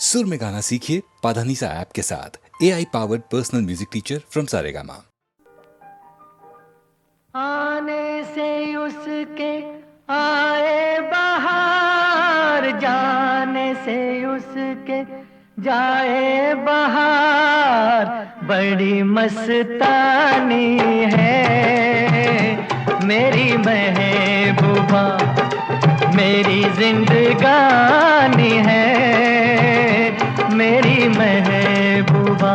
सुर में गाना सीखिए पाधानीसा ऐप के साथ। AI powered personal music teacher from Saregama. आने से उसके आए बहार, जाने से उसके जाए बहार। बड़ी मस्तानी है मेरी महबूबा, मेरी जिंदगानी है मेरी महबूबा।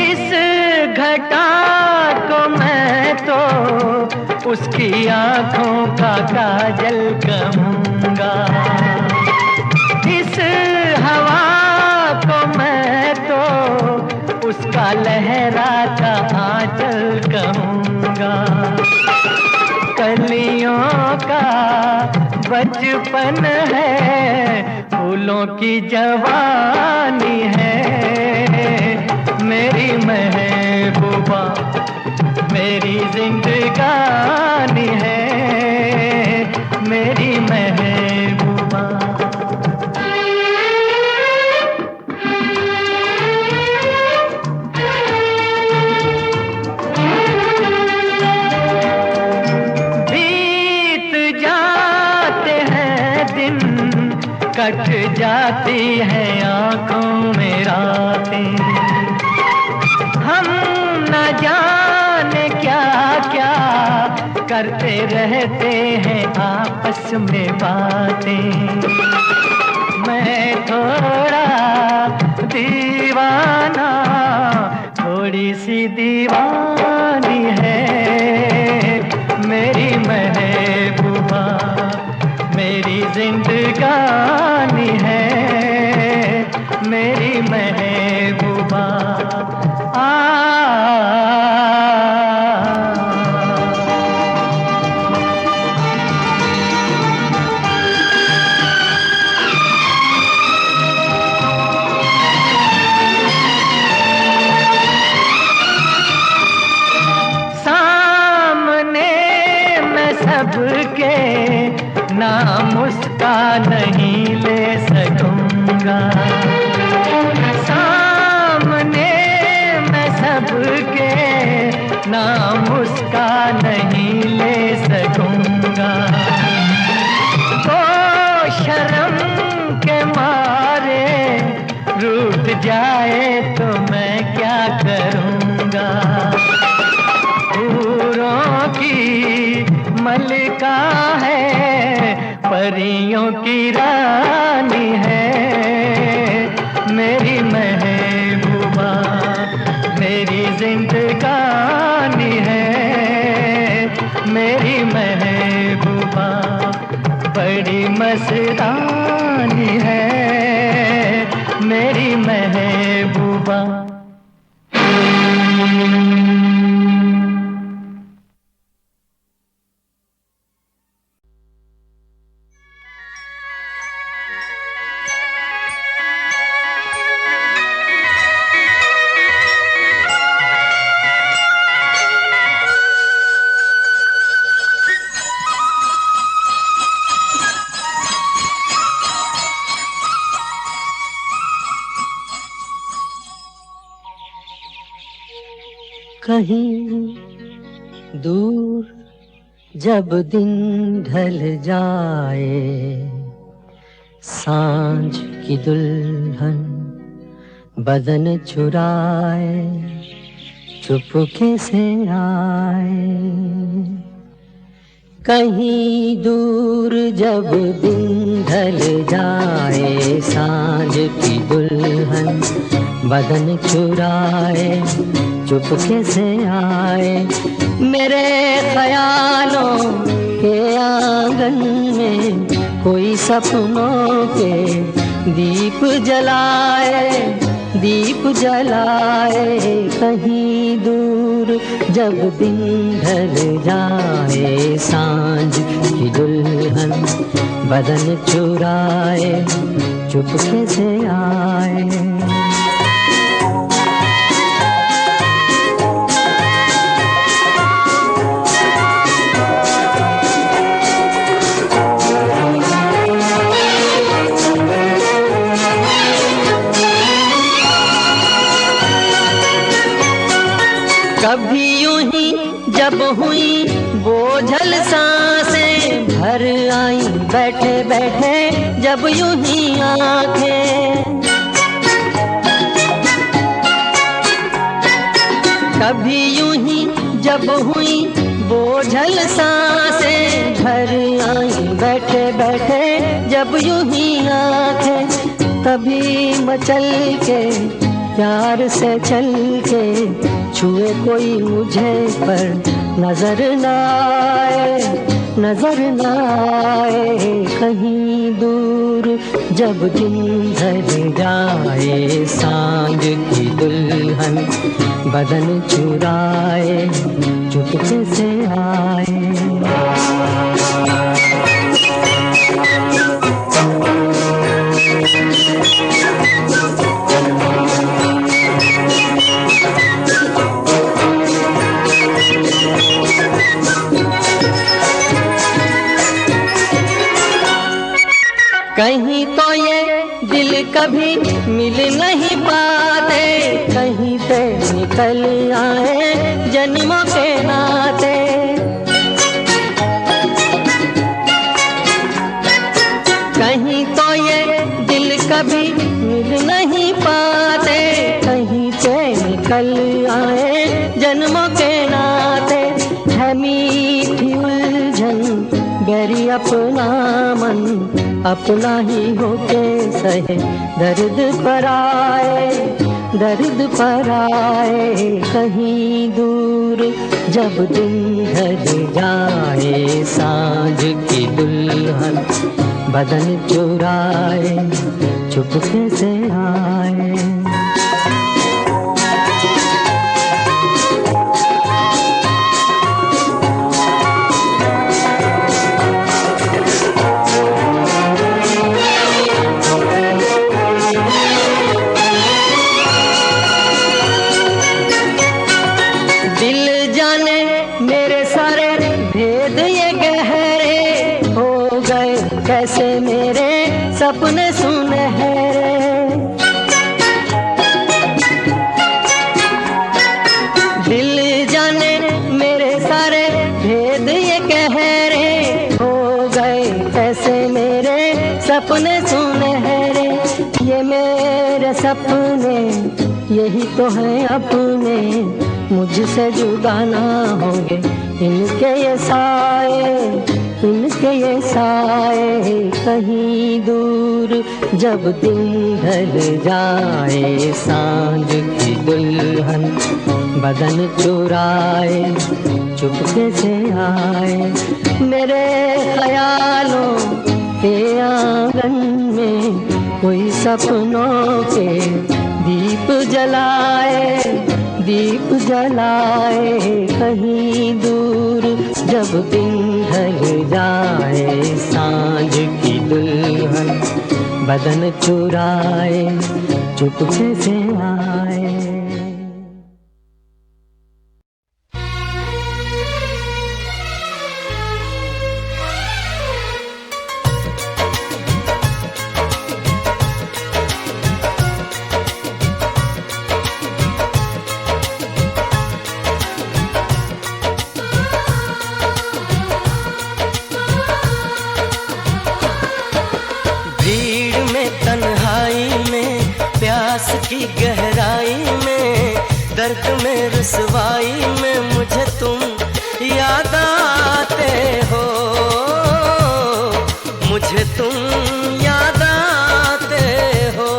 इस घटा को मैं तो उसकी आंखों का काजल कहूँगा, इस हवा को मैं तो उसका लहराता आंचल कहूँगा। कलियों का बचपन है, फूलों की जवानी है मेरी महबूबा, मेरी जिंदगानी है मेरी महबूबा। बीत जाते हैं दिन, कट जाती है आंखों में रातें, हम न जाने क्या क्या करते रहते हैं आपस में बातें। मैं थोड़ा दीवाना, थोड़ी सी दीवानी है मेरी महबूबा, मेरी जिंदगानी है मेरी महबूबा। सामने मैं सबके नाम उसका नहीं ले सकूंगा, सामने मैं सबके नाम उसका नहीं ले सकूंगा। तो शर्म के मारे रूठ जाए तो मैं क्या करूंगा। हूरों की मलिका है, परियों की रानी है मेरी महबूबा, मेरी जिंदगानी है मेरी महबूबा। बड़ी मस्तानी है मेरी महबूबा। कहीं दूर जब दिन ढल जाए, सांझ की दुल्हन बदन चुराए चुपके से आए। कहीं दूर जब दिन ढल जाए, सांझ की दुल्हन बदन चुराए चुपके से आए। मेरे ख्यालों के आंगन में कोई सपनों के दीप जलाए, दीप जलाए। कहीं दूर जब दिन ढल जाए, सांझ की दुल्हन बदन चुराए चुपके से आए। कभी यूं ही जब हुई बोझल सांसें भर आई बैठे बैठे जब यूं ही आंखें। कभी यूं ही जब हुई बोझल सांसें भर आई बैठे बैठे जब यूं ही आंखें। तभी मचल के प्यार से चल के छुए कोई मुझे पर नजर न आए, नजर न आए। कहीं दूर जब दिन ढल जाए सांझ की दुल्हन बदन चुराए चुपके से आए। कहीं तो ये दिल कभी मिल नहीं पाते, कहीं से निकल आए जन्मों के नाते। कहीं तो ये दिल कभी मिल नहीं पाते, कहीं से निकल आए जन्मों के नाते। है मीठी उलझन गहरी अपना मन अपना ही होके सहे दर्द पर आए, दर्द पर आए। कहीं दूर जब दिन ढल जाए सांझ की दुल्हन बदन चुराए चुपके से आए। कैसे मेरे सपने सुनहरे, दिल जाने मेरे सारे भेद ये गहरे हो गए। कैसे मेरे सपने सुनहरे, ये मेरे सपने यही तो हैं अपने, मुझसे जुदा ना होंगे इनके ये साए, इनके ये साए। कहीं दूर जब दिन ढल जाए सांझ की दुल्हन बदन चुराए चुपके से आए। मेरे ख्यालों के आंगन में कोई सपनों के दीप जलाए, दीप जलाए। कहीं दूर जब दिन ढल जाए सांझ की दुल्हन बदन चुराए चुपके से आए। की गहराई में दर्द में रुसवाई में मुझे तुम याद आते हो, मुझे तुम याद आते हो।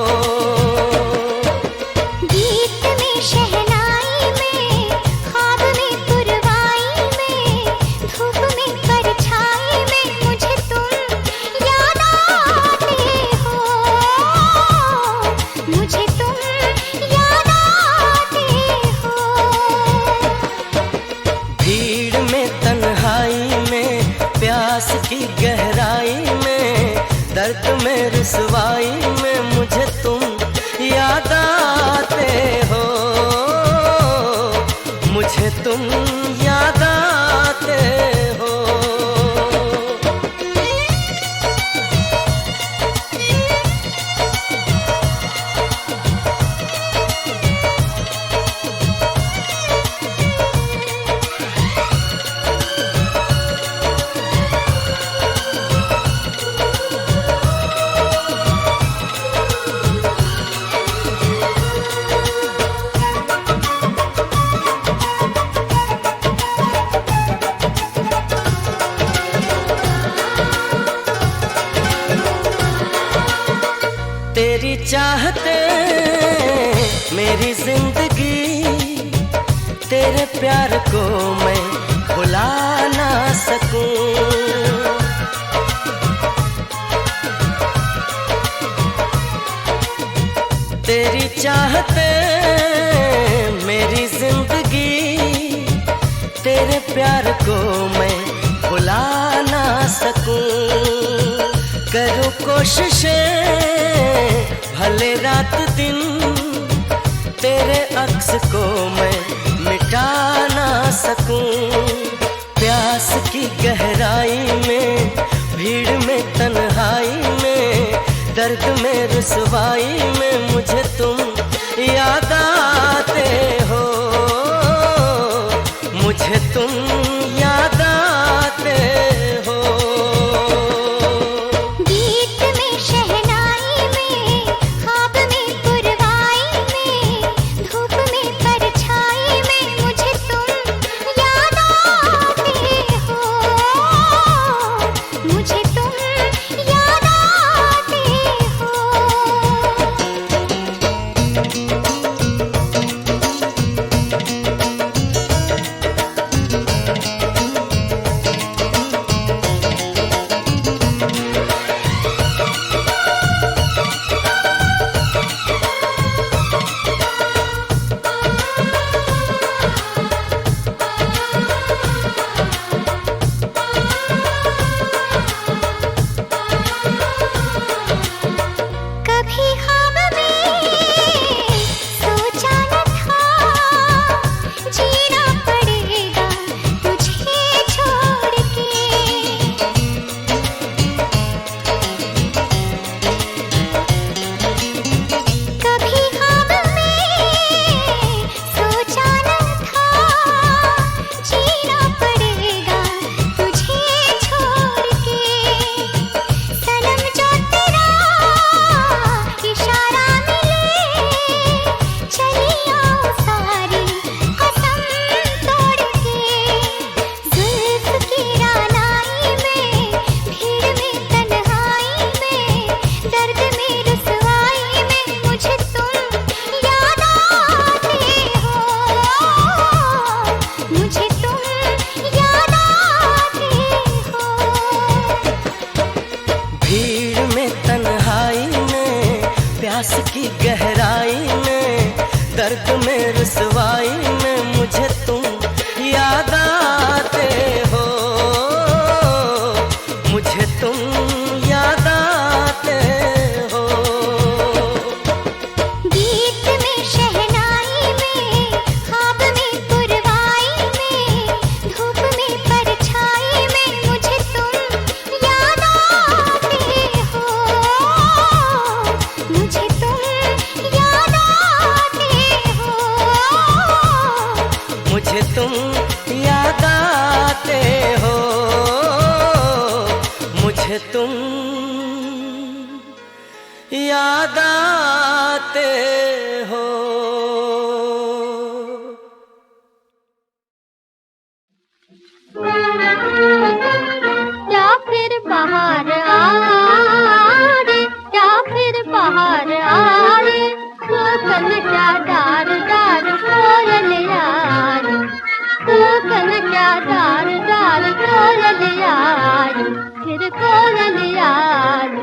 गीत में शहनाई में ख्वाब में पुरवाई में धूप में परछाई में मुझे तुम याद आते हो, मुझे की गहराई में दर्द में रुसवाई में मुझे तुम याद आते हो, मुझे तुम याद आते हो। तेरे प्यार को मैं भुला ना सकूं। तेरी चाहते मेरी जिंदगी, तेरे प्यार को मैं भुला ना सकूं। करूं कोशिशें भले रात दिन, तेरे अक्स को मैं मिटा ना सकूं। प्यास की गहराई में, भीड़ में तन्हाई में, दर्द में रुसवाई में मुझे तुम याद आते हो, मुझे तुम याद आते हो। गीत में शहनाई में, ख्वाब में पुरवाई में, धूप में परछाई में मुझे तुम याद आते हो, मुझे तुम याद आते हो। कभी ख्वाब में सोचा न था, जीना पड़ेगा तुझे छोड़ के। कभी ख्वाब में सोचा न था, जीना पड़ेगा तुझे छोड़ के। सनम जो तेरा इशारा मिले, चली आओ सारी कसम तोड़ के। जुल्फ की रानाई में, भीड़ में तन्हाई में, दर्द में रुसवाई में मुझे तुम याद आते हो, मुझे तुम याद आते हो। भीड़ में तन्हाई में, प्यास की गहराई में, दर्द में रुसवाई में मुझे तुम याद आते हो, मुझे तुम याद आते हो। गीत में शहनाई में, ख्वाब में पुरवाई में, धूप में परछाई में मुझे तुम याद आते हो, मुझे तुम याद आते हो, मुझे तुम याद आते हो, मुझे तुम याद आते हो। या फिर बाहर आ रे, या फिर बाहर आ रे, कोकन क्या दार दार कोयल यार, कोकन क्या दार दार कोयल यार, फिर कोयल यार।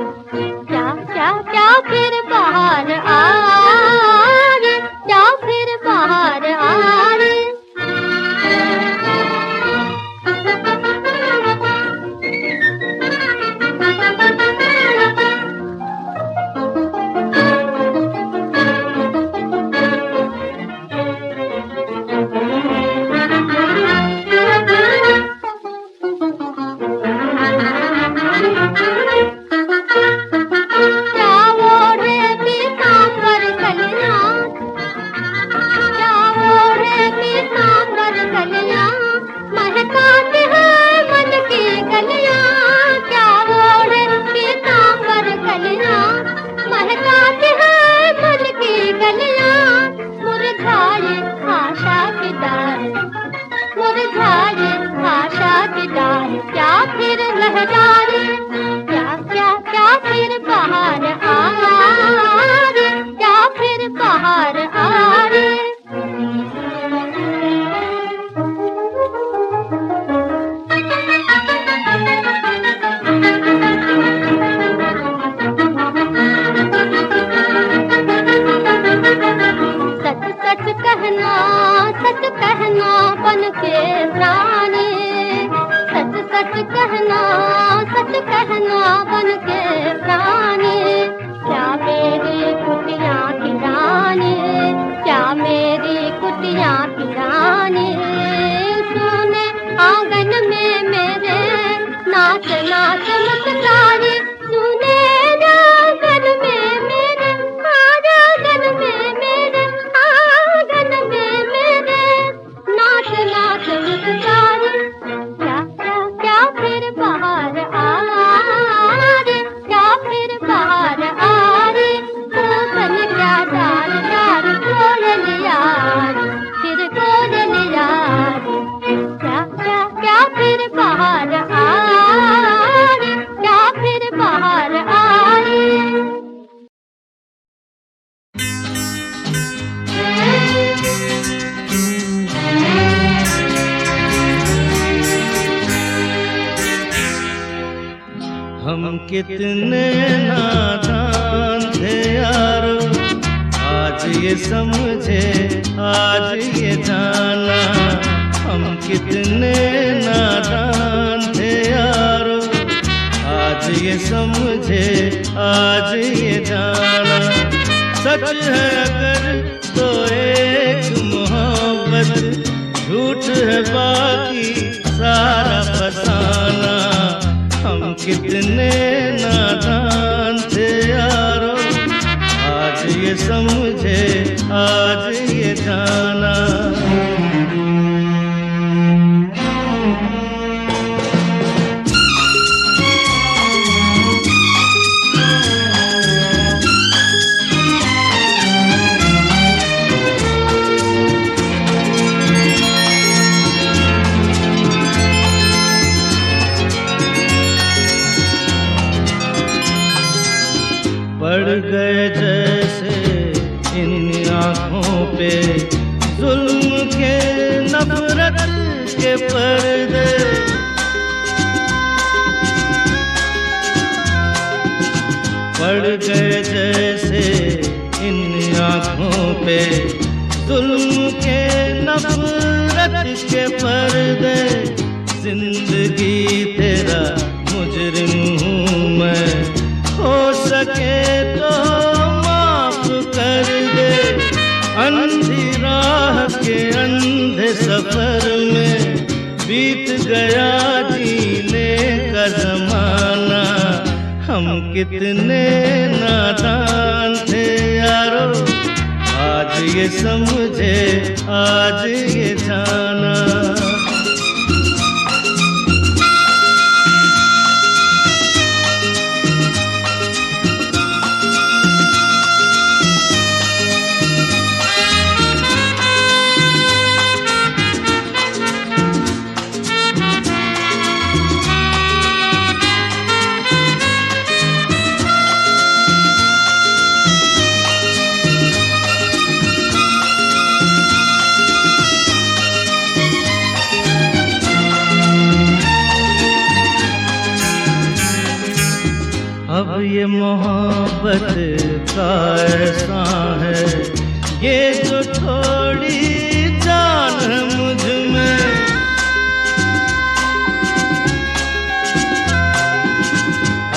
क्या क्या क्या फिर बाहर आ रे, क्या फिर बाहर आ रे। बन के प्राणी, सच सच कहना बन के प्राणी। क्या मेरी कुटिया की रानी, क्या मेरी कुटिया की रानी, सुने आंगन में मेरे नाच नाच मुस्कानी, सुने आंगन में मेरे, आंगन में मेरे, आंगन में मेरे नाच नाच मुस्कानी। क्या क्या क्या फिर बाहर आ रे, क्या फिर बाहर आ रे, तूफान क्या डार डार कोयलिया रे, फिर कोयलिया रे। क्या क्या क्या फिर बाहर आ रे, क्या फिर बाहर आ रे। हम कितने नादान थे यारो, आज ये समझे आज ये जाना। हम कितने नादान थे यारो, आज ये समझे आज ये जाना। सच है अगर तो एक मोहब्बत, झूठ है बाकी सारा फसाना। हम कितने नादान थे यारो, आज ये समझे आज ये जाना। पड़ गए जैसे इन आँखों पे जुल्म के नफरत के पर्दे। पड़ गए जैसे इन आँखों पे जुल्म के नफरत के पर्दे। जिंदगी तेरा मुजरिम हूँ मैं, हो सके तो माफ कर दे। अंधी राह के अंधे सफर में बीत गया जीने का जमाना। हम कितने नादान थे यारो, आज ये समझे आज ये जाना। अब ये मोहब्बत का ऐसा है, ये जो थोड़ी जान है मुझ में।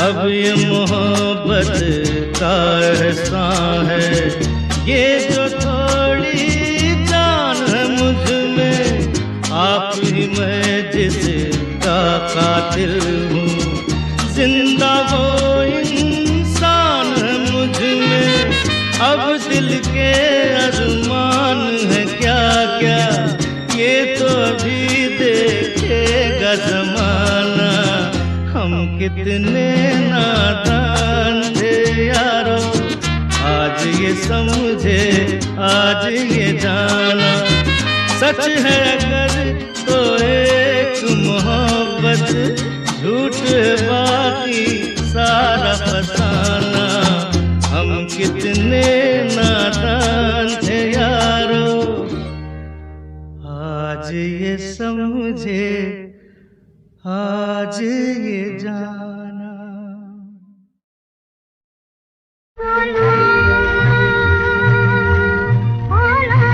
अब ये मोहब्बत का ऐसा है, ये जो थोड़ी जान है मुझ में। आप ही मैं जिसका कातिल हूँ, जिंदा वो इंसान है मुझ में। अब दिल के अरमान है क्या क्या, ये तो अभी देखेगा जमाना। हम कितने नादान थे यारो, आज ये समझे आज ये जाना। सच है अगर तो एक मोहब्बत, झूठ बाकी सारा फसाना। हम कितने नादान थे यारो, आज ये समझे आज ये जाना। ओला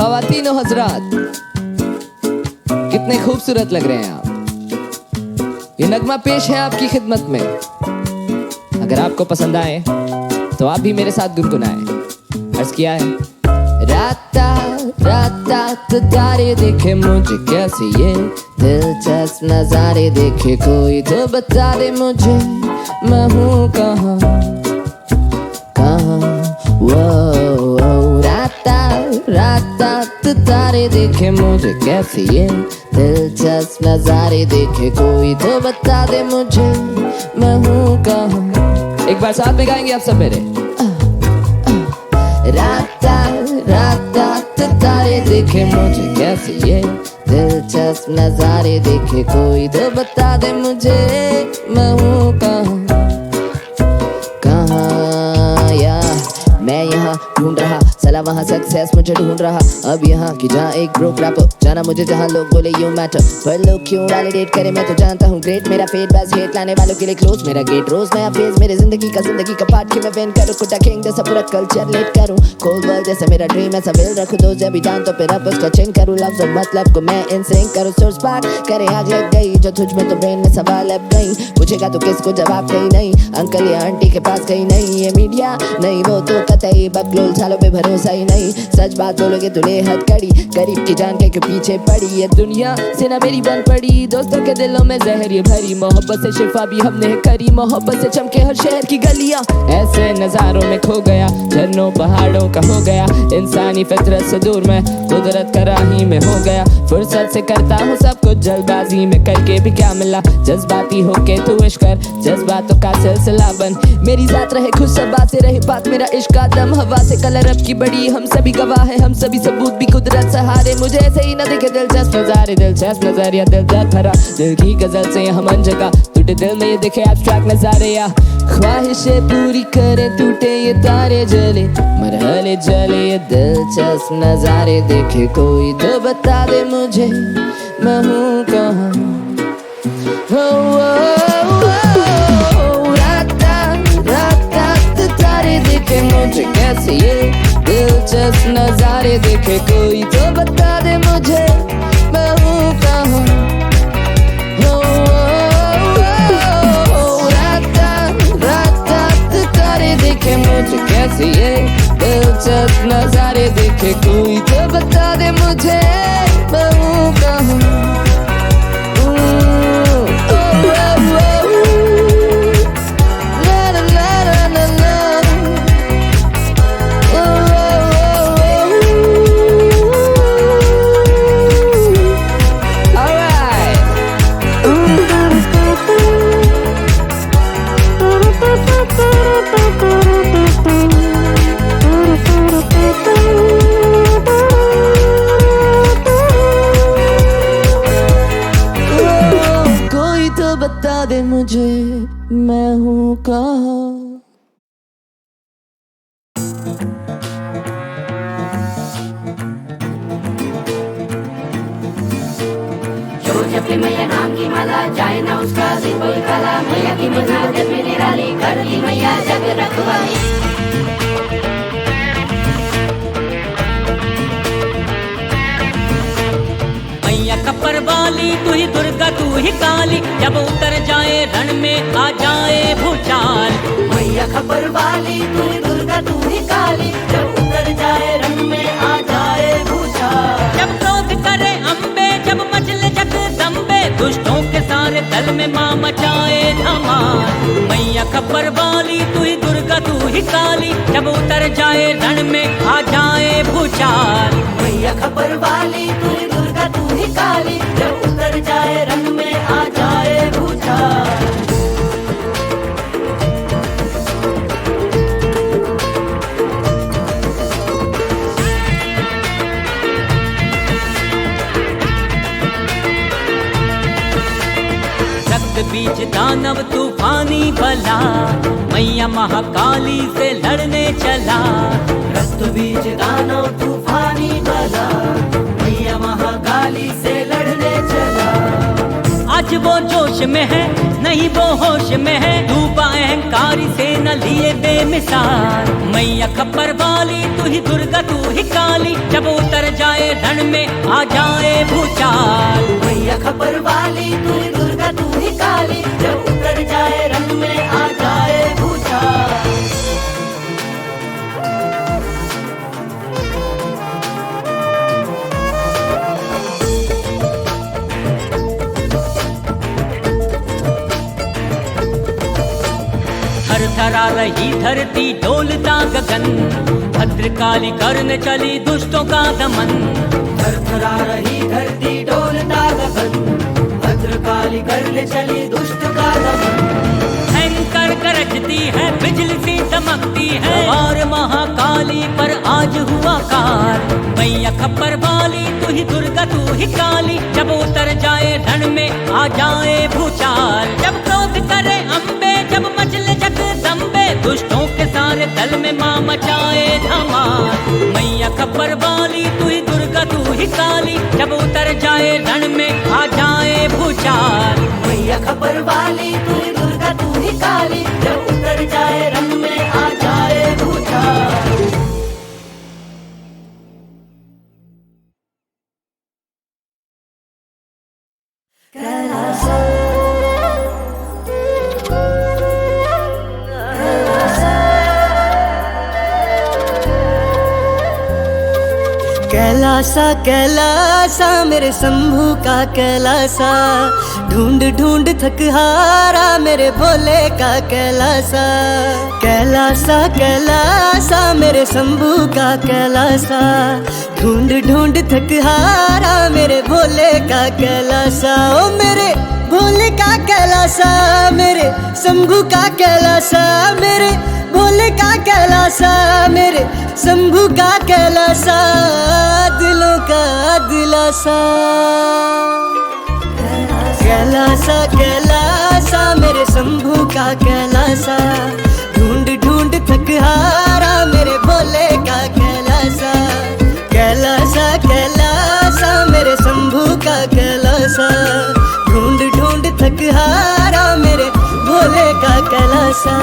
ख्वातीन और हजरात, कितने खूबसूरत लग रहे हैं आप। ये नगमा पेश है आपकी खिदमत में। अगर आपको पसंद आए तो आप भी मेरे साथ गुनगुनाएं। अर्ज किया है, राता राता तारे देखे मुझे कैसे, ये दिलचस्प नजारे देखे कोई तो बता दे मुझे, मैं हूँ कहाँ कहाँ। वो राता राता तारे देखे मुझे कैसे, ये दिलचस्प नजारे देखे कोई तो बता दे मुझे, मैं हूँ कहाँ। एक बार साथ में गाएंगे आप सब मेरे। राता राता तारे देखे मुझे कैसे, ये दिलचस्प नजारे देखे कोई तो बता दे मुझे, मैं हूँ कहाँ कहाँ। या मैं यहाँ ढूंढ रहा सला, वहाँ सक्सेस मुझे ढूंढ रहा। अब यहाँ की जहाँ एक ब्रोक रैपर, जाना मुझे जहाँ लोग बोले यू मैटर। पर लोग क्यों वैलिडेट करे मैं तो जानता हूँ ग्रेट। मेरा फेट बस हेट लाने वालों के लिए क्लोज, मेरा गेट रोज नया फेज मेरे जिंदगी का पार्ट के मैं वेन करूँ। कुटा किंग जैसा पूरा कल्चर लेट करूँ, कोल्ड वर्ल्ड जैसा मेरा ड्रीम है। सवेल रखूँ दो जब भी डाउन तो फिर अब उसका चिंग करूँ। लफ्ज़ और मतलब को मैं इनसिंक करूँ। सोर्स पार्ट करे आग लग गई जो तुझ में, तो ब्रेन में सवाल अब गई। पूछेगा तो किसको जवाब कहीं नहीं, अंकल या आंटी के पास कहीं नहीं। ये मीडिया नहीं वो तो कतई बकलोल सालों पे भरोसा ही नहीं। सच बात बोलोगे तो ले हद कड़ी, गरीब की जान के पीछे पड़ी। ये दुनिया से ना मेरी बन पड़ी, दोस्तों के दिलों में जहर ये भरी। मोहब्बत से शिफा भी हमने करी, मोहब्बत से चमके हर शहर की गलियां। ऐसे नजारों में खो गया, झरनों पहाड़ों का हो गया। इंसानी फितरत से दूर मैं कुदरत का राही में हो गया। फुर्सत से करता हूँ सब कुछ जल्दबाजी में, करके भी क्या मिला। जज्बाती होके तू इश्क कर, जज्बातों का सिलसिला बन। मेरी जात रहे खुश सबा से रहे बात, मेरा इश्क आदम हवा से कलर अब की बड़ी। हम सभी गवाह है, हम सभी सबूत भी कुदरत सहारे। मुझे ऐसे ही न दिखे दिलचस्प नजारे, दिलचस्प नजरिया दिल दर्द भरा। दिल की गजल से हम जगह टूटे दिल में ये दिखे एब्स्ट्रैक्ट नजारे। या ख्वाहिशें पूरी करे टूटे ये तारे, जले मरहले जले ये दिलचस्प नजारे देखे कोई तो बता दे मुझे, मैं हूँ कहाँ। तारे देखे मुझे कैसे, ये दिलचस्प नजारे देखे कोई तो बता दे मुझे, मैं हूँ कहाँ। तारे देखे मुझे कैसे, ये दिलचस्प नजारे देखे कोई तो बता दे मुझे, मैं हूँ कहाँ। बता दे मुझे, मैं हूँ कहाँ। जो जपे मैया नाम की माला, जाए ना उसका दिन कोई काला। मैया की मना जब में निराली, कर दी मैया जग रखवाली। खप्पर वाली तू ही दुर्गा तू ही काली, जब उतर जाए रण में आ जाए भूचाल। मैया खप्पर वाली तू ही दुर्गा तू ही काली, जब उतर जाए रण में आ जाए भूचाल। जब क्रोध करे अम्बे, जब मचले जगदम्बे, दुष्टों के सारे दल में माँ मचाए धमाल। मैया खप्पर वाली तू ही दुर्गा तू ही काली, जब उतर जाए रण में आ जाए भूचाल। मैया खप्पर वाली तू ही दुर्गा तू ही काली, जब उतर जाए रण में आ जाए भूचाल। रक्त बीज दानव तूफानी बला, मैया महाकाली से लड़ने चला। रक्त बीज दानव तूफानी बला, मैया महाकाली से लड़ने चला। आज वो जोश में है नहीं वो होश में है, डूबा अहंकारी से न लिए बेमिसाल। मैया खप्पर वाली तू ही दुर्गा तू ही काली, जब उतर जाए रण में आ जाए भूचाल। मैया खपर वाली तू ही दुर्गा तू ही काली, जब उतर जाए रंग में आ जाए भूचाल। थरथरा रही धरती डोलता गगन, भद्रकाली करने चली दुष्टों का दमन। थरथरा रही धरती डोलता गगन, भद्रकाली करने चली दुष्ट का दमन। भयंकर गरजती है बिजली सी चमकती है, और महाकाली पर आज हुआ कार। मैया खप्पर वाली तू ही दुर्गा तू ही काली, जब उतर जाए रण में आ जाए भूचाल। जब क्रोध करे अम्बे, जब मचले जगदम्बे, दुष्टों के सारे दल में माँ मचाए धमाल। मैया खप्पर वाली तू ही दुर्गा तू ही काली, जब उतर जाए रण में आ जाए भूचाल। मैया खपर वाली तू ही दुर्गा तू ही काली, जब उतर जाए रंग में आ जाए भूचाल। कैलासा कैलासा मेरे शंभू का कैलासा, ढूंढ ढूंढ थक हारा मेरे भोले का कैलासा। कैलासा कैलासा मेरे शंभू का कैलासा, ढूंढ ढूंढ थक हारा मेरे भोले का कैलासा। ओ मेरे भोले का कैलासा, मेरे शंभू का कैलासा, मेरे भोले का कैलासा, मेरे शंभू का कैलासा, दिलों का दिलासा। कैलासा कैलासा मेरे शंभू का कैलासा, ढूंढ ढूंढ थक हारा मेरे भोले का कैलासा। कैलासा कैलासा मेरे शंभू का कैलासा, ढूंढ ढूंढ थक हारा मेरे भोले का कैलासा।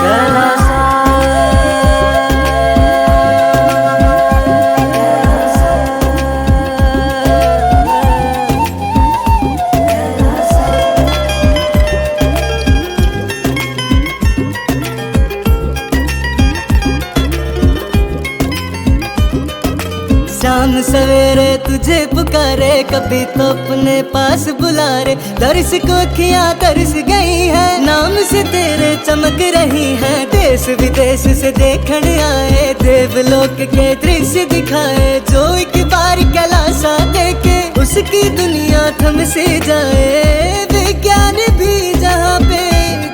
शाम सवेरे तुझे पुकारे, कभी तो अपने पास बुला रे। दर्श को अखियां तरस गई है, नाम से तेरे चमक रही है। देश विदेश से देखने आए, देवलोक के दृश्य दिखाए। जो एक बार कैलासा देखे, उसकी दुनिया थम से जाए। विज्ञान भी जहाँ पे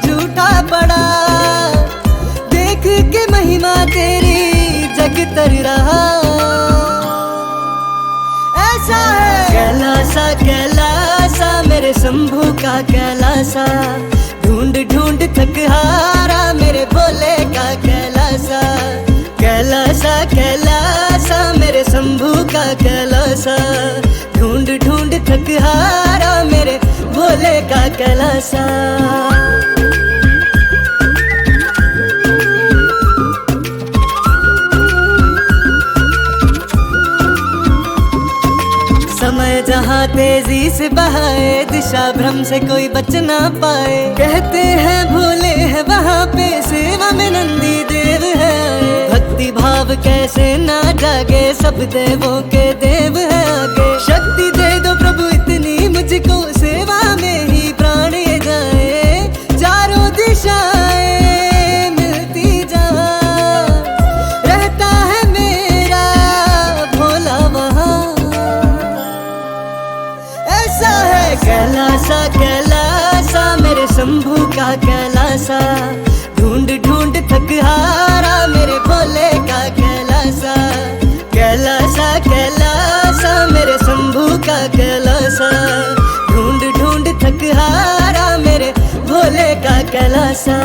झूठा पड़ा, देख के महिमा तेरी जग तर रहा। कैलासा कैलासा मेरे शंभू का कैलासा, ढूंढ ढूंढ थक हारा मेरे भोले का कैलासा। कैलासा कैलासा मेरे शंभू का कैलासा, ढूंढ ढूंढ थक हारा मेरे भोले का कैलासा। समय जहाँ तेजी से बहाए, दिशा भ्रम से कोई बच ना पाए। कहते हैं भोले है वहाँ पे, सेवा में नंदी देव है। भक्ति भाव कैसे ना जागे, सब देवों के देव है आगे। शक्ति दे दो प्रभु इतनी मुझको, सेवा में ही प्राण ये जाए। चारों दिशाएं मिलती जहाँ, रहता है मेरा भोला वहाँ। ऐसा है कैलासा कैलासा मेरे शंभू का कैलासा, ढूंढ ढूंढ थक हारा मेरे भोले का कैलासा। कैलासा कैलासा मेरे शंभू का कैलासा, ढूंढ ढूंढ थक हारा मेरे भोले का कैलासा।